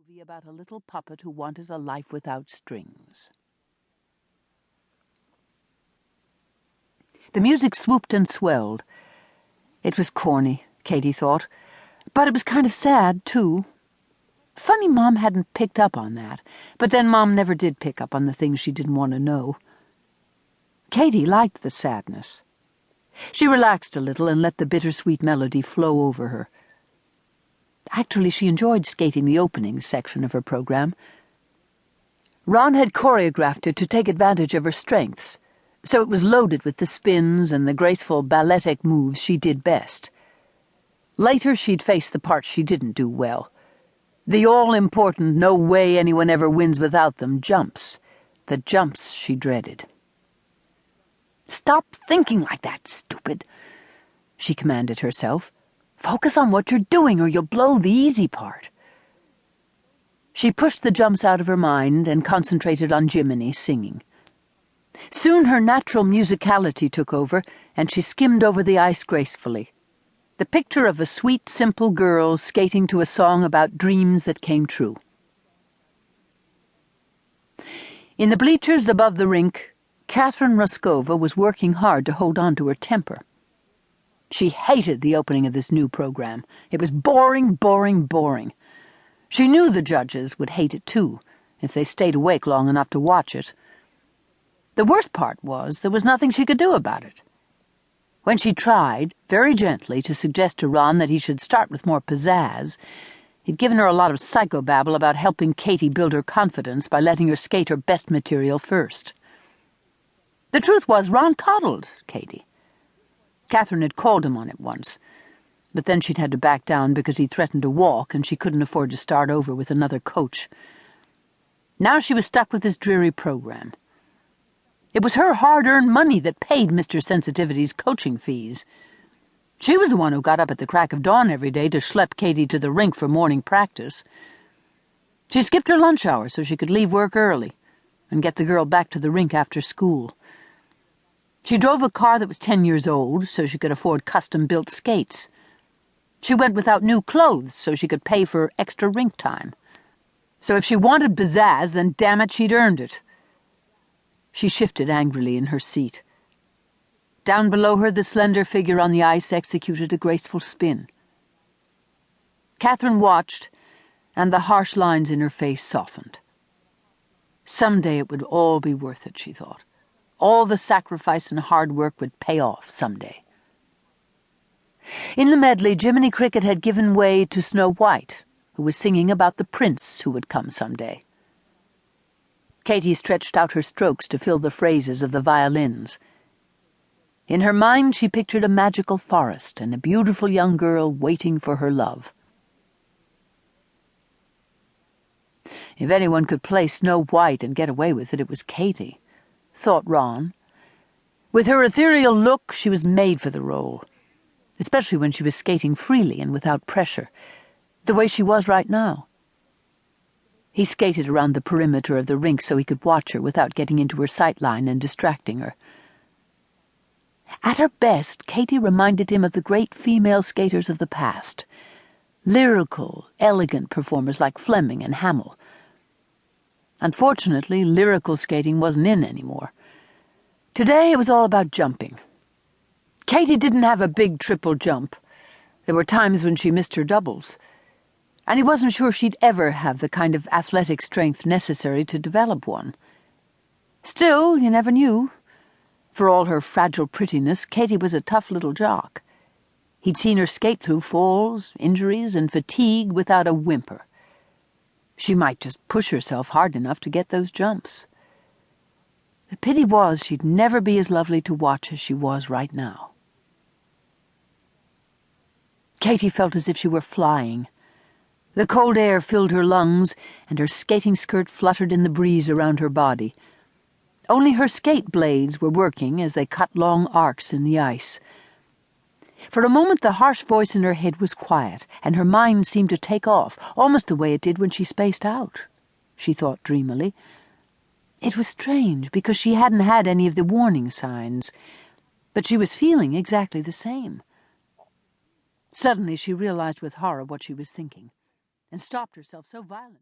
movie about a little puppet who wanted a life without strings. The music swooped and swelled. It was corny, Katie thought, but it was kind of sad, too. Funny Mom hadn't picked up on that, but then Mom never did pick up on the things she didn't want to know. Katie liked the sadness. She relaxed a little and let the bittersweet melody flow over her. Actually, she enjoyed skating the opening section of her program. Ron had choreographed it to take advantage of her strengths, so it was loaded with the spins and the graceful balletic moves she did best. Later, she'd face the parts she didn't do well. The all-important no way anyone ever wins without them jumps. The jumps she dreaded. "Stop thinking like that, stupid," she commanded herself. "Focus on what you're doing or you'll blow the easy part." She pushed the jumps out of her mind and concentrated on Jiminy singing. Soon her natural musicality took over, and she skimmed over the ice gracefully. The picture of a sweet, simple girl skating to a song about dreams that came true. In the bleachers above the rink, Katie Roskova was working hard to hold on to her temper. She hated the opening of this new program. It was boring, boring, boring. She knew the judges would hate it too, if they stayed awake long enough to watch it. The worst part was there was nothing she could do about it. When she tried, very gently, to suggest to Ron that he should start with more pizzazz, he'd given her a lot of psychobabble about helping Katie build her confidence by letting her skate her best material first. The truth was, Ron coddled Katie. Catherine had called him on it once, but then she'd had to back down because he threatened to walk and she couldn't afford to start over with another coach. Now she was stuck with this dreary program. It was her hard-earned money that paid Mr. Sensitivity's coaching fees. She was the one who got up at the crack of dawn every day to schlep Katie to the rink for morning practice. She skipped her lunch hour so she could leave work early and get the girl back to the rink after school. She drove a car that was 10 years old so she could afford custom-built skates. She went without new clothes so she could pay for extra rink time. So if she wanted pizzazz, then damn it, she'd earned it. She shifted angrily in her seat. Down below her, the slender figure on the ice executed a graceful spin. Catherine watched, and the harsh lines in her face softened. Someday it would all be worth it, she thought. All the sacrifice and hard work would pay off someday. In the medley, Jiminy Cricket had given way to Snow White, who was singing about the prince who would come someday. Katie stretched out her strokes to fill the phrases of the violins. In her mind, she pictured a magical forest and a beautiful young girl waiting for her love. If anyone could play Snow White and get away with it, it was Katie, thought Ron. With her ethereal look, she was made for the role, especially when she was skating freely and without pressure, the way she was right now. He skated around the perimeter of the rink so he could watch her without getting into her sight line and distracting her. At her best, Katie reminded him of the great female skaters of the past, lyrical, elegant performers like Fleming and Hamill. Unfortunately, lyrical skating wasn't in anymore. Today it was all about jumping. Katie didn't have a big triple jump. There were times when she missed her doubles, and he wasn't sure she'd ever have the kind of athletic strength necessary to develop one. Still, you never knew. For all her fragile prettiness, Katie was a tough little jock. He'd seen her skate through falls, injuries, and fatigue without a whimper. She might just push herself hard enough to get those jumps. The pity was she'd never be as lovely to watch as she was right now. Katie felt as if she were flying. The cold air filled her lungs, and her skating skirt fluttered in the breeze around her body. Only her skate blades were working as they cut long arcs in the ice. For a moment the harsh voice in her head was quiet, and her mind seemed to take off, almost the way it did when she spaced out, she thought dreamily. It was strange, because she hadn't had any of the warning signs, but she was feeling exactly the same. Suddenly she realized with horror what she was thinking, and stopped herself so violently.